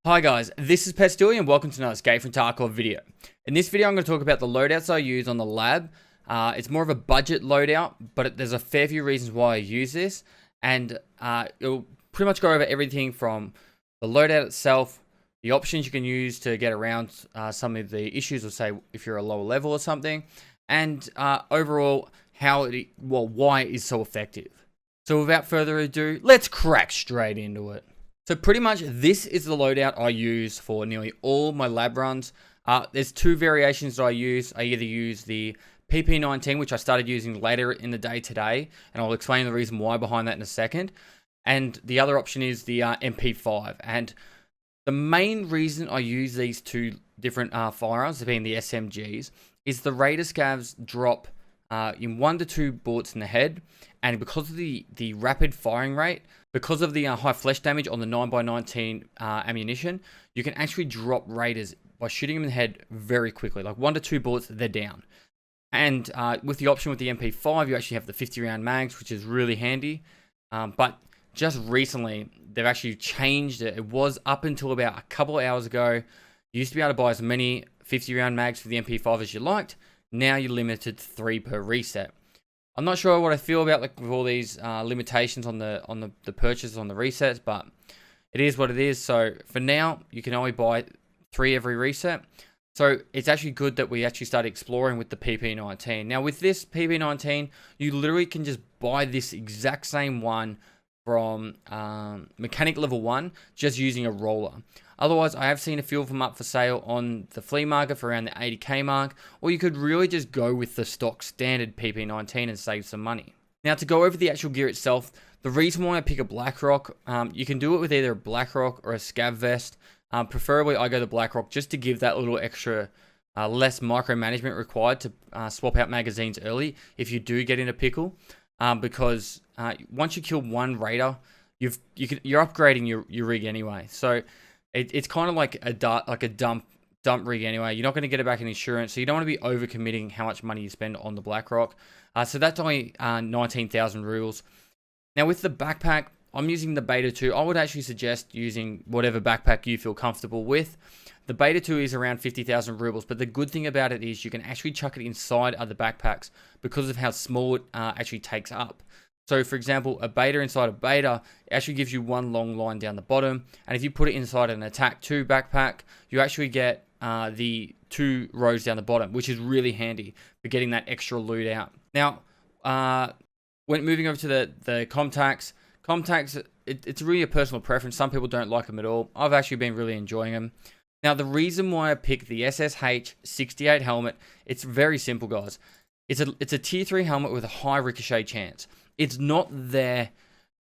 Hi guys, this is Pestillion and welcome to another Escape from Tarkov video. In this video I'm going to talk about the loadouts I use on the lab. It's more of a budget loadout, but there's a fair few reasons why I use this. And it'll pretty much go over everything from the loadout itself, the options you can use to get around some of the issues, or say if you're a lower level or something, and overall why it is so effective. So without further ado, let's crack straight into it. So pretty much this is the loadout I use for nearly all my lab runs. There's two variations that I use. I either use the PP19, which I started using later in the day today, and I'll explain the reason why behind that in a second. And the other option is the MP5. And the main reason I use these two different firearms, being the SMGs, is the Raider Scavs drop in 1 to 2 bullets in the head, and because of the rapid firing rate, because of the high flesh damage on the 9x19 ammunition, you can actually drop Raiders by shooting them in the head very quickly. Like 1 to 2 bullets, they're down. And with the option with the MP5, you actually have the 50 round mags, which is really handy. But just recently, they've actually changed it. It was up until about a couple of hours ago. You used to be able to buy as many 50 round mags for the MP5 as you liked. Now you're limited to 3 per reset. I'm not sure what I feel about with all these limitations on the purchases on the resets, but it is what it is. So for now, you can only buy 3 every reset. So it's actually good that we actually started exploring with the PP19. Now with this PP19, you literally can just buy this exact same one from mechanic level 1 just using a roller. Otherwise, I have seen a few of them up for sale on the flea market for around the 80k mark, or you could really just go with the stock standard PP19 and save some money. Now to go over the actual gear itself, the reason why I pick a Blackrock, you can do it with either a Blackrock or a Scav vest. Preferably I go to Blackrock just to give that little extra less micromanagement required to swap out magazines early if you do get in a pickle. Because once you kill one Raider, you're upgrading your rig anyway. So it's kind of like a dump rig anyway. You're not going to get it back in insurance, so you don't want to be overcommitting how much money you spend on the Blackrock. So that's only 19,000 rubles. Now with the backpack, I'm using the Beta 2. I would actually suggest using whatever backpack you feel comfortable with. The Beta 2 is around 50,000 rubles, but the good thing about it is you can actually chuck it inside other backpacks because of how small it actually takes up. So for example, a Beta inside a Beta actually gives you one long line down the bottom, and if you put it inside an Attack 2 backpack, you actually get the 2 rows down the bottom, which is really handy for getting that extra loot out. Now, when moving over to the Comtacs, it's really a personal preference. Some people don't like them at all. I've actually been really enjoying them. Now, the reason why I picked the SSH 68 helmet, it's very simple, guys. It's a tier 3 helmet with a high ricochet chance. It's not there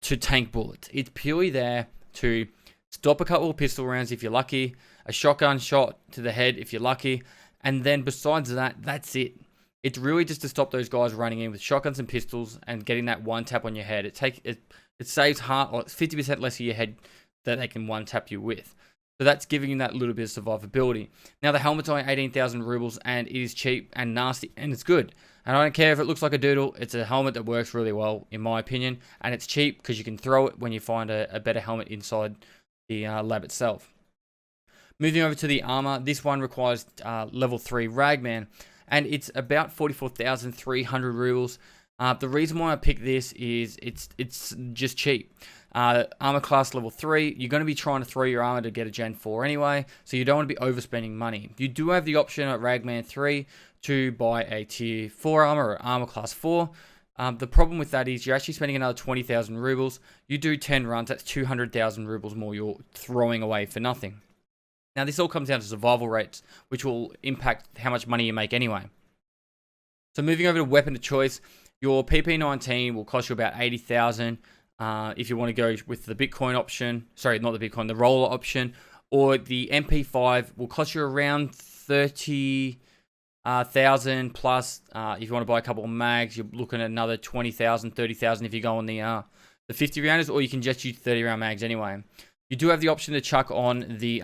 to tank bullets. It's purely there to stop a couple of pistol rounds if you're lucky, a shotgun shot to the head if you're lucky, and then besides that, that's it. It's really just to stop those guys running in with shotguns and pistols and getting that one tap on your head. It saves 50% less of your head that they can one tap you with. So that's giving you that little bit of survivability. Now the helmet's only 18,000 rubles and it is cheap and nasty and it's good. And I don't care if it looks like a doodle, it's a helmet that works really well in my opinion. And it's cheap because you can throw it when you find a better helmet inside the lab itself. Moving over to the armor, this one requires level 3 Ragman and it's about 44,300 rubles. The reason why I picked this is it's just cheap. Armor class level 3, you're going to be trying to throw your armor to get a Gen 4 anyway, so you don't want to be overspending money. You do have the option at Ragman 3 to buy a tier 4 armor or armor class 4. The problem with that is you're actually spending another 20,000 rubles. You do 10 runs, that's 200,000 rubles more you're throwing away for nothing. Now this all comes down to survival rates, which will impact how much money you make anyway. So moving over to weapon of choice, your PP19 will cost you about 80,000. If you want to go with the Bitcoin option, sorry, not the Bitcoin, the roller option, or the MP5 will cost you around 30,000 plus. If you want to buy a couple of mags, you're looking at another 20,000, 30,000 if you go on the 50 rounders, or you can just use 30 round mags anyway. You do have the option to chuck on the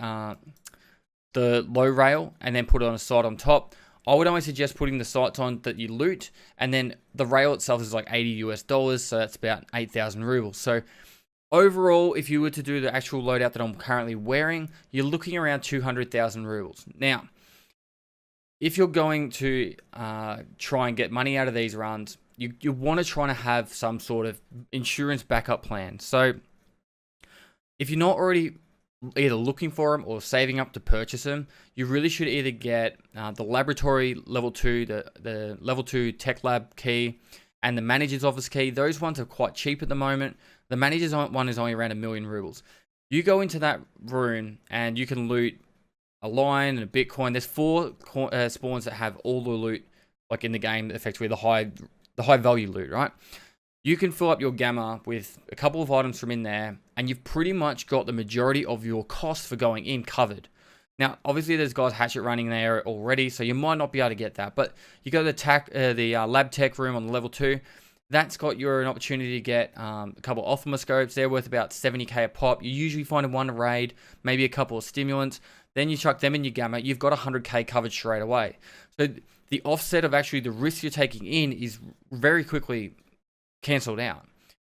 low rail and then put it on a sight on top. I would only suggest putting the sights on that you loot, and then the rail itself is like $80 US, so that's about 8,000 rubles. So Overall, if you were to do the actual loadout that I'm currently wearing, you're looking around 200,000 rubles. Now, if you're going to try and get money out of these runs, you want to try to have some sort of insurance backup plan. So if you're not already either looking for them or saving up to purchase them, you really should either get the laboratory level 2, the level 2 tech lab key, and the manager's office key. Those ones are quite cheap at the moment. The manager's one is only around 1 million rubles. You go into that room and you can loot a lion and a Bitcoin. There's 4 spawns that have all the loot, like in the game, effectively the high value loot, right? You can fill up your gamma with a couple of items from in there, and you've pretty much got the majority of your cost for going in covered. Now, obviously, there's guys hatchet running there already, so you might not be able to get that. But you go to the lab tech room on the level 2. That's got you an opportunity to get a couple of ophthalmoscopes. They're worth about 70k a pop. You usually find in one raid, maybe a couple of stimulants. Then you chuck them in your gamma. You've got 100k covered straight away. So the offset of actually the risk you're taking in is very quickly cancelled out.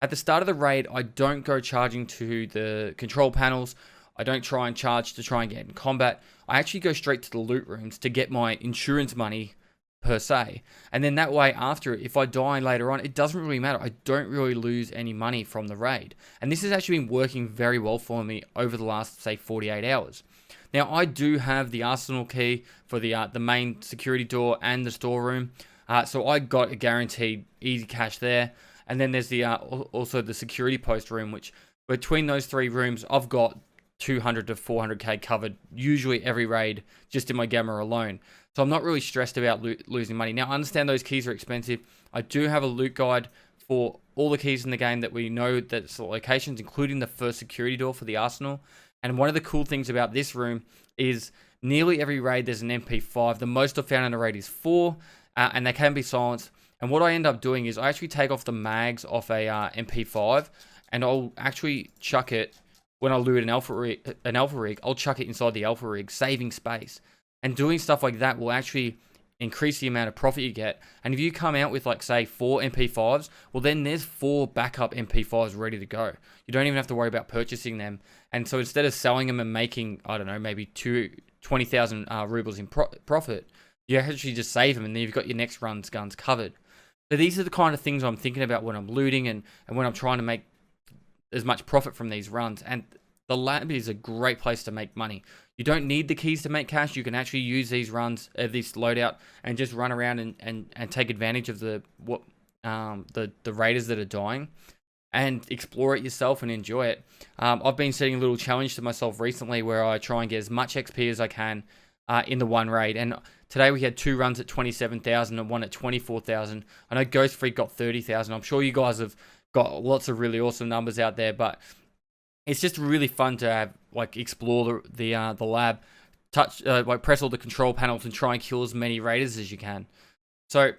At the start of the raid, I don't go charging to the control panels. I don't try and charge to try and get in combat. I actually go straight to the loot rooms to get my insurance money per se. And then that way after, if I die later on, it doesn't really matter. I don't really lose any money from the raid. And this has actually been working very well for me over the last, say, 48 hours. Now, I do have the arsenal key for the main security door and the storeroom. So I got a guaranteed easy cash there. And then there's the also the security post room, which between those 3 rooms, I've got 200 to 400k covered, usually every raid, just in my gamma alone. So I'm not really stressed about losing money. Now, I understand those keys are expensive. I do have a loot guide for all the keys in the game that we know that's the locations, including the first security door for the arsenal. And one of the cool things about this room is nearly every raid there's an MP5. The most I've found in a raid is 4, and they can be silenced. And what I end up doing is I actually take off the mags off a MP5, and I'll actually chuck it when I loot an alpha rig. I'll chuck it inside the alpha rig, saving space. And doing stuff like that will actually increase the amount of profit you get. And if you come out with, like, say, 4 MP5s, well, then there's 4 backup MP5s ready to go. You don't even have to worry about purchasing them. And so instead of selling them and making, I don't know, maybe 20,000 rubles in profit, you actually just save them, and then you've got your next run's guns covered. So these are the kind of things I'm thinking about when I'm looting and when I'm trying to make as much profit from these runs. And the lab is a great place to make money. You don't need the keys to make cash. You can actually use these runs, this loadout, and just run around and take advantage of the raiders that are dying, and explore it yourself and enjoy it. I've been setting a little challenge to myself recently where I try and get as much XP as I can in the one raid. And today we had 2 runs at 27,000 and one at 24,000. I know Ghost Freak got 30,000. I'm sure you guys have got lots of really awesome numbers out there, but it's just really fun to have, like, explore the lab, touch, like, press all the control panels and try and kill as many raiders as you can. So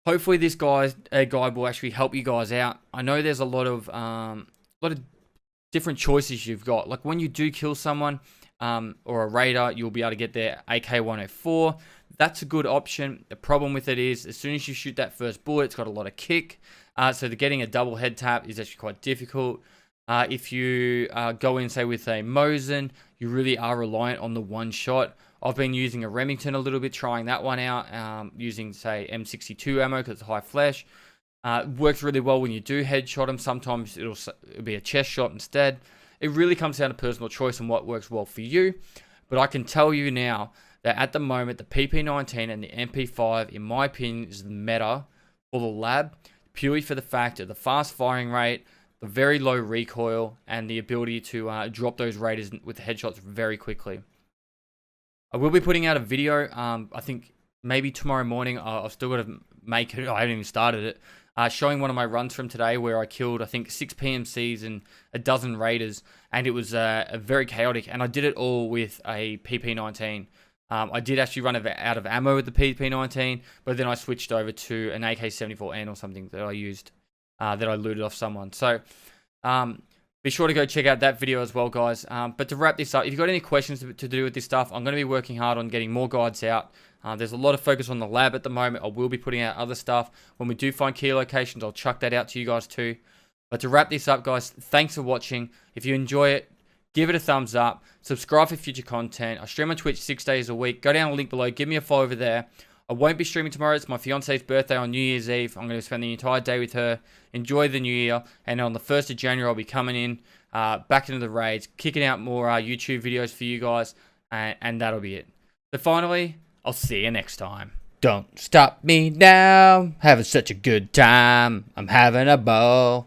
hopefully this guide will actually help you guys out. I know there's a lot of different choices you've got. Like, when you do kill someone or a raider, you'll be able to get their AK-104. That's a good option. The problem with it is, as soon as you shoot that first bullet, it's got a lot of kick. So getting a double head tap is actually quite difficult. If you go in, say, with a Mosin, you really are reliant on the one shot. I've been using a Remington a little bit, trying that one out, using, say, M62 ammo because it's high flash. It works really well when you do headshot them. Sometimes it'll be a chest shot instead. It really comes down to personal choice and what works well for you. But I can tell you now that at the moment, the PP19 and the MP5, in my opinion, is the meta for the lab, purely for the fact of the fast firing rate, the very low recoil, and the ability to drop those raiders with headshots very quickly. I will be putting out a video, I think maybe tomorrow morning. I've still got to make it. I haven't even started it. Showing one of my runs from today where I killed, I think, 6 PMCs and a dozen raiders, and it was very chaotic. And I did it all with a PP19. I did actually run out of ammo with the PP19, but then I switched over to an AK-74N or something that I used, that I looted off someone. So be sure to go check out that video as well, guys. But to wrap this up, if you've got any questions to do with this stuff, I'm going to be working hard on getting more guides out. There's a lot of focus on the lab at the moment. I will be putting out other stuff. When we do find key locations, I'll chuck that out to you guys too. But to wrap this up, guys, thanks for watching. If you enjoy it, give it a thumbs up. Subscribe for future content. I stream on Twitch 6 days a week. Go down the link below. Give me a follow over there. I won't be streaming tomorrow. It's my fiance's birthday on New Year's Eve. I'm going to spend the entire day with her. Enjoy the new year. And on the 1st of January, I'll be coming in back into the raids, kicking out more YouTube videos for you guys. And that'll be it. So finally, I'll see you next time. Don't stop me now. Having such a good time. I'm having a ball.